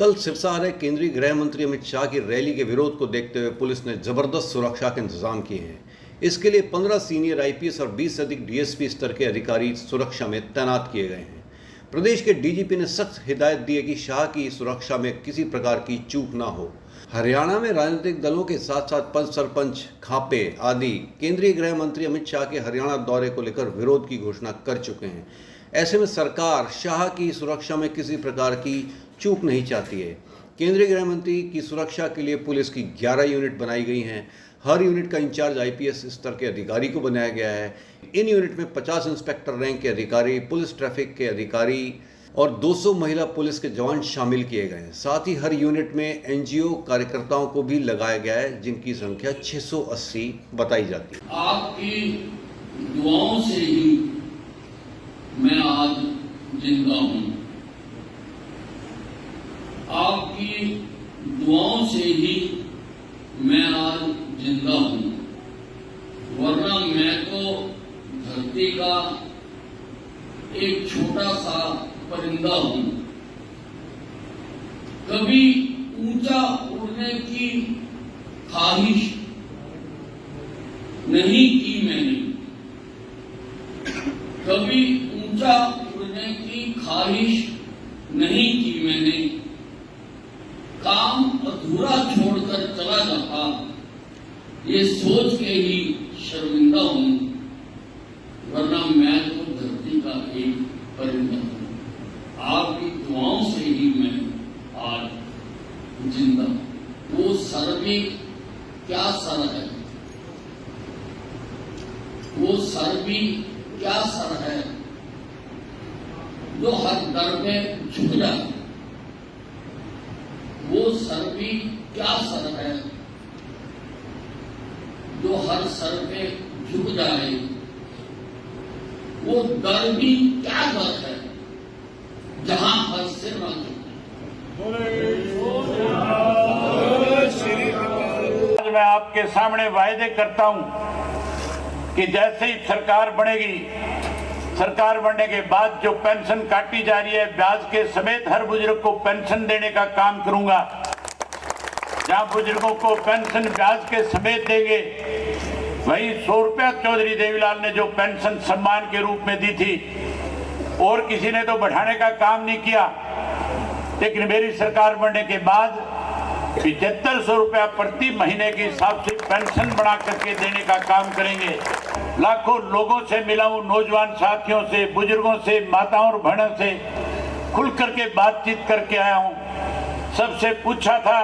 कल सिरसा आ रहे केंद्रीय गृह मंत्री अमित शाह की रैली के विरोध को देखते हुए पुलिस ने जबरदस्त सुरक्षा के इंतजाम किए हैं। इसके लिए 15 सीनियर आईपीएस और 20 से अधिक डीएसपी स्तर के अधिकारी सुरक्षा में तैनात किए गए हैं। प्रदेश के डीजीपी ने सख्त हिदायत दी है कि शाह की सुरक्षा में किसी प्रकार की चूक ना हो। हरियाणा में राजनीतिक दलों के साथ साथ पंच, सरपंच, खापे आदि केंद्रीय गृह मंत्री अमित शाह के हरियाणा दौरे को लेकर विरोध की घोषणा कर चुके हैं। ऐसे में सरकार शाह की सुरक्षा में किसी प्रकार की चूक नहीं चाहती है। केंद्रीय गृह मंत्री की सुरक्षा के लिए पुलिस की 11 यूनिट बनाई गई हैं। हर यूनिट का इंचार्ज आईपीएस स्तर के अधिकारी को बनाया गया है। इन यूनिट में 50 इंस्पेक्टर रैंक के अधिकारी, पुलिस ट्रैफिक के अधिकारी और 200 महिला पुलिस के जवान शामिल किए गए हैं। साथ ही हर यूनिट में एनजीओ कार्यकर्ताओं को भी लगाया गया है, जिनकी संख्या 680 बताई जाती है। आपकी दुआओं से ही मैं आज जिंदा हूं। आपकी दुआओं से ही मैं आज जिंदा हूं, वरना मैं तो धरती का एक छोटा सा परिंदा हूं। कभी ऊंचा उड़ने की ख्वाहिश नहीं की मैंने, कभी ऊंचा उड़ने की ख्वाहिश नहीं की मैंने। काम अधूरा छोड़कर चला जाता, ये सोच के ही शर्मिंदा हूं, वरना मैं तो धरती का एक परिंदा हूं। आपकी दुआओं से ही मैं आज जिंदा हूं। वो सर भी क्या सर है, वो सर भी क्या सर है जो हर दर में झुक जाए। वो सर भी क्या सर है जो हर सर पे झुक जाए। वो दर भी क्या दर है जहां हर सिर न झुके। आज मैं आपके सामने वायदे करता हूं कि जैसे ही सरकार बनेगी, सरकार बनने के बाद जो पेंशन काटी जा रही है ब्याज के समेत हर बुजुर्ग को पेंशन देने का काम करूंगा। जहां बुजुर्गों को पेंशन ब्याज के समेत देंगे, वही 100 रुपया चौधरी देवीलाल ने जो पेंशन सम्मान के रूप में दी थी, और किसी ने तो बढ़ाने का काम नहीं किया, लेकिन मेरी सरकार बनने के बाद 7500 रुपया प्रति महीने के हिसाब से पेंशन बढ़ा करके देने का काम करेंगे। लाखों लोगों से मिला हूं, नौजवान साथियों से, बुजुर्गों से, माताओं और बहनों से खुल करके बातचीत करके आया हूं। सबसे पूछा था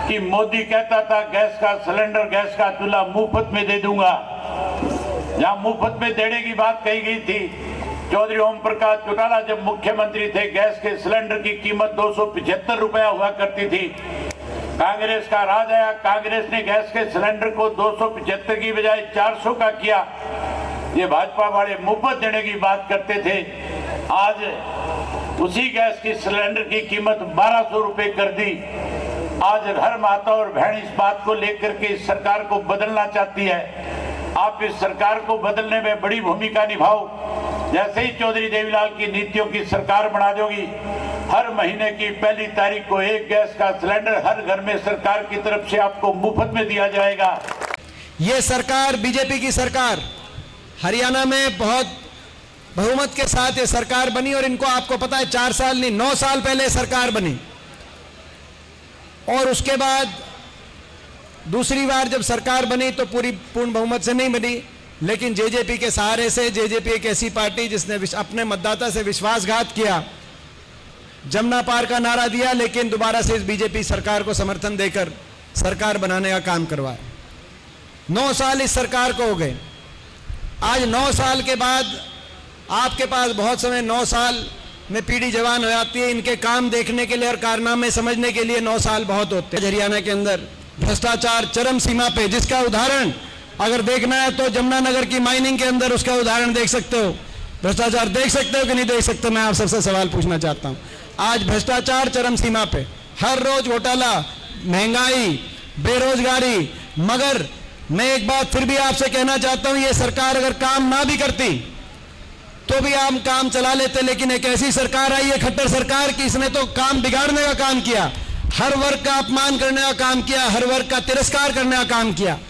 कि मोदी कहता था गैस का सिलेंडर, गैस का चूल्हा मुफ्त में दे दूंगा। जहां मुफ्त में देने की बात कही गई थी, चौधरी ओम प्रकाश चौटाला जब मुख्यमंत्री थे, गैस के सिलेंडर की कीमत 275 रुपया हुआ करती थी। कांग्रेस का राज आया, कांग्रेस ने गैस के सिलेंडर को 275 की बजाय 400 का किया। ये भाजपा वाले मुफ्त देने की बात करते थे। आज उसी गैस की सिलेंडर की कीमत 1200 रुपए कर दी। आज हर माता और बहन इस बात को लेकर के इस सरकार को बदलना चाहती है। आप इस सरकार को बदलने में बड़ी भूमिका निभाओ। जैसे ही चौधरी देवीलाल की नीतियों की सरकार बना दोगी, हर महीने की पहली तारीख को एक गैस का सिलेंडर हर घर में सरकार की तरफ से आपको मुफ्त में दिया जाएगा। ये सरकार, बीजेपी की सरकार, हरियाणा में बहुत बहुमत के साथ ये सरकार बनी, और इनको आपको पता है 4 साल नहीं 9 साल पहले सरकार बनी। और उसके बाद दूसरी बार जब सरकार बनी तो पूर्ण बहुमत से नहीं बनी, लेकिन जेजेपी के सहारे से। जेजेपी एक ऐसी पार्टी जिसने अपने मतदाता से विश्वासघात किया, जमुना पार का नारा दिया, लेकिन दोबारा से इस बीजेपी सरकार को समर्थन देकर सरकार बनाने का काम करवाया। 9 साल इस सरकार को हो गए। आज 9 साल के बाद आपके पास बहुत समय, 9 साल में पीढ़ी जवान हो जाती है। इनके काम देखने के लिए और कारनामे समझने के लिए 9 साल बहुत होते हैं। हरियाणा के अंदर भ्रष्टाचार चरम सीमा पे, जिसका उदाहरण अगर देखना है तो जमुनानगर की माइनिंग के अंदर उसका उदाहरण देख सकते हो। भ्रष्टाचार देख सकते हो कि नहीं देख सकते? मैं आप सबसे सवाल पूछना चाहता हूं। आज भ्रष्टाचार चरम सीमा पे, हर रोज घोटाला, महंगाई, बेरोजगारी। मगर मैं एक बात फिर भी आपसे कहना चाहता हूं, ये सरकार अगर काम ना भी करती तो भी हम काम चला लेते, लेकिन एक ऐसी सरकार आई है खट्टर सरकार की, इसने तो काम बिगाड़ने का काम किया, हर वर्ग का अपमान करने का काम किया, हर वर्ग का तिरस्कार करने का काम किया।